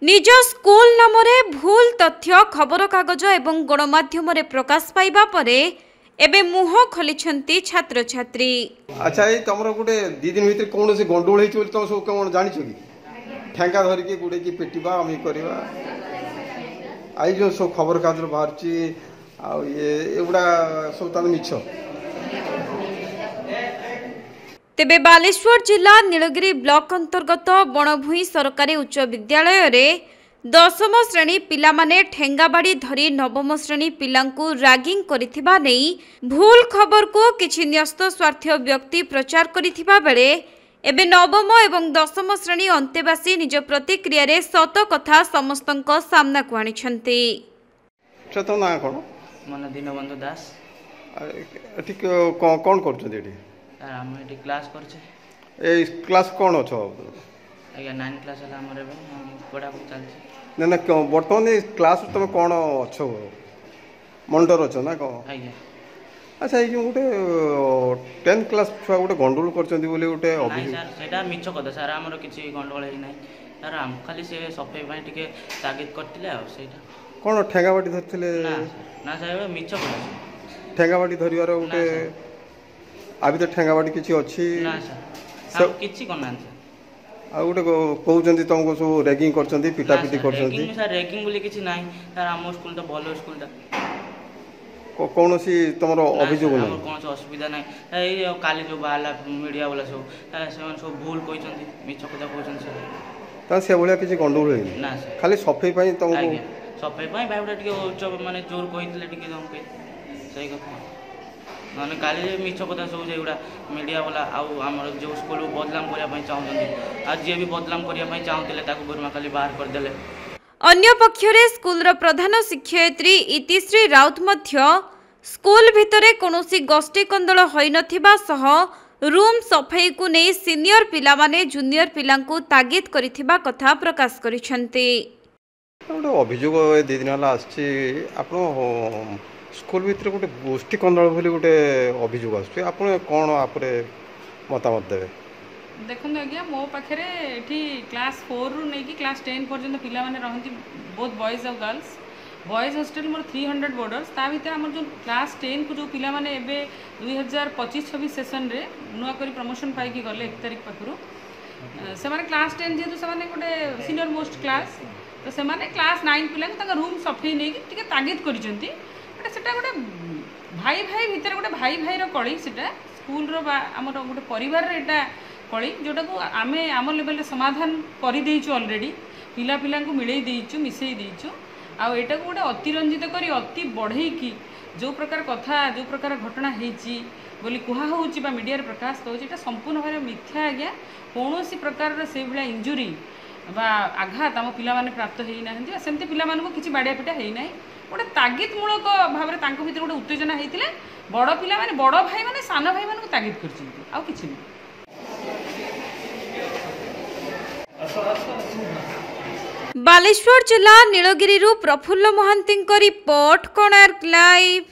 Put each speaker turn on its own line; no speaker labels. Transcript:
निज स्कूल नामरे भूल तथ्य खबर कागज एवं गणमाध्यम प्रकाश पाइबा परे एबे मुह खोलिछंती छात्र छात्री।
अच्छा ये तमरो गुटे दी दिन भीतर कोन से गंडोळ हेछि बोली तुम सब कोन जानि छु की ठेंगा धरि के गुडे की पेटिबा हम करबा आई जो सब खबर कागज बाहर छि आ ये एबुडा सब त मिछ।
तेबे बालेश्वर जिला नीलगिरी ब्लॉक अंतर्गत बणभूई सरकारी उच्च विद्यालय रे 10म श्रेणी पिला माने ठेंगाबाड़ी धरी 9म श्रेणी पिलांकु रैगिंग करिथिबा नेई भूल खबर को किछि न्यस्त स्वार्थ व्यक्ति प्रचार करिथिबा बेले एबे 9म एवं 10म श्रेणी अंतेवासी निज प्रतिक्रिया रे सत कथा समस्तंक सामना को आनिछंती।
तो ना कोन
मन दीनबंधु दास
ठीक कोन करछथि एठी
हम एठी क्लास करछे
ए क्लास कोन अछो
आगे 9 क्लास हला हमरे पढ़ा चलछे
ना ना वर्तमान क्लास तुम कोन अछो मॉनिटर अछो ना को
आगे।
अच्छा ये गोटे 10 क्लास छुआ गोटे गंडोल करछंती बोले गोटे
अभियोग सर सेटा मिछ कदा सर हमरो किछि गंडोल हे नै सर हम खाली से सफाई भाई टिके तागिद करथिले आ सेटा
कोन ठेंगाबाटी धरथिले
ना सर मिछ कदा
ठेंगाबाटी धरिवार गोटे आबि तो ठेंगाबाटी किछि अछि
ना सर हम किछि कोन ना
आ गोटे कहउचंती तुमको सब रैगिंग करछंती पिटा पिटी करछंती
रैगिंग सर रैगिंग बोली किछि नाही सर हम स्कूल तो भलो स्कूल ता
कौनसी तुम अभियोग ना
कौन असुविधा ना काली जो बाहर मीडिया वाला सब भूल कहते मिछ कथा कहते
से भाया किसी गंडोल
ना
खाली सफाई तुमको
सफाई भाई गोटे माने जोर कहते सही कथा ना काली मिछ कथा सब जो मीडिया वाला आम जो स्कूल बदलाम करने चाहते आज जी भी बदलाम करने चाहते गुरुमा खाली बाहर करदे।
अन्य पक्षरे स्कूल प्रधान शिक्षयित्री इतिश्री राउत मध्य स्कूल भितरे कोनोसी गोष्ठी कंदल होई नथिबा सह रूम सफाई को नहीं सीनियर पिला माने जूनियर पिलांकु तागिद करिथिबा कथा प्रकाश करिसंती।
गोटे अभियोग दी दिन हला आछि आपण स्कूल भितर गोटे गोष्ठी कंदल बोली गोटे अभियोग आछि आपण कोन आपरे मतामत देबे।
देखो आज्ञा मो पाखे क्लास 4 रु नहीं क्लास 10 पर्यंत पिला माने रहंती बोथ बॉयज और गर्ल्स बॉयज हॉस्टल मोर 300 बोर्डर्स ता भीतर हमर जो क्लास 10 को जो पिला माने एबे 2025-26 सेशन रे नुआ करी प्रमोशन पाई की गले 1 तारिख पाखरु से माने क्लास 10 जेतु से माने गोटे सीनियर मोस्ट क्लास तो से माने क्लास 9 पिला तंगा रूम सफाई नहीं टिके तागिद करिसंती एटा सेटा गोटे भाई भाई भीतर गोटे भाई भाई रो कळी सेटा स्कूल रो हमर गोटे परिवार रे एटा कली जोटा को आम आम लेवल समाधान कर अलरेडी पिला पिला मिलई देचु मिसई देचु आटा को गोटे अतिरंजित करी अति बढ़ई की जो प्रकार कथा जो प्रकार घटना होती बोली कहुच्ची मीडिया प्रकाश पाँच संपूर्ण भाव मिथ्या आज्ञा कौन सी प्रकार से भाया इंजुरी बा आघात आम पिला माने प्राप्त होना सेमती पिला किसी बाड़िया पिटा होना गोटे तागिद मूलक भाव में भर गोटे उत्तेजना होता बड़ पिला माने बड़ भाई माने सान भाई मानक तागिद कर
बालेश्वर जिला नीलगिरी प्रफुल्ल महांती रिपोर्ट कोणार्क लाइव।